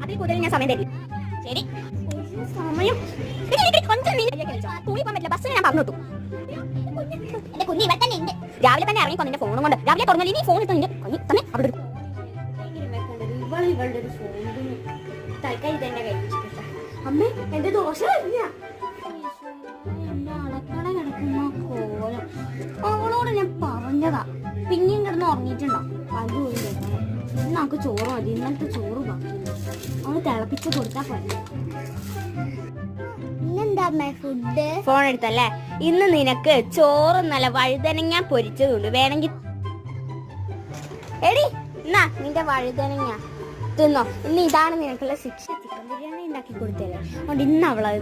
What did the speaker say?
അതിൽ കൂടുതൽ ഞാൻ സമയം തരില്ല. ശരി, സമയം സ്കൂളിൽ പോകാൻ പറ്റില്ല, ബസ്സിന് ഞാൻ പറഞ്ഞു വിട്ടു. രാവിലെ തന്നെ ഇറങ്ങി നിന്റെ ഫോണും കൊണ്ട് രാവിലെ തുറന്നാൽ ഇനി ഫോൺ തന്നെ അവിടെ അമ്മേ എന്റെ ദോശ അവളോട് ഞാൻ പറഞ്ഞതാ, പിന്നെയും കിടന്ന് ഉറങ്ങിയിട്ടുണ്ടോ? പലു നമുക്ക് ചോറ് മതി, ഇന്നലത്തെ ചോറ് ബാക്കിയില്ല, അവള് തിളപ്പിച്ച് കൊടുത്താ പോലെ. ഫുഡ് ഫോൺ എടുത്തല്ലേ? ഇന്ന് നിനക്ക് ചോറ് നല്ല വഴുതനങ്ങ പൊരിച്ചതുണ്ട്, വേണമെങ്കിൽ എടി എന്നാ നിന്റെ വഴുതനങ്ങ തിന്നോ. ഇന്ന് ഇതാണ് നിനക്കുള്ള ശിക്ഷ. ചിക്കൻ ബിരിയാണി ഉണ്ടാക്കി കൊടുത്തല്ലേ, അതുകൊണ്ട് ഇന്ന് അവളത്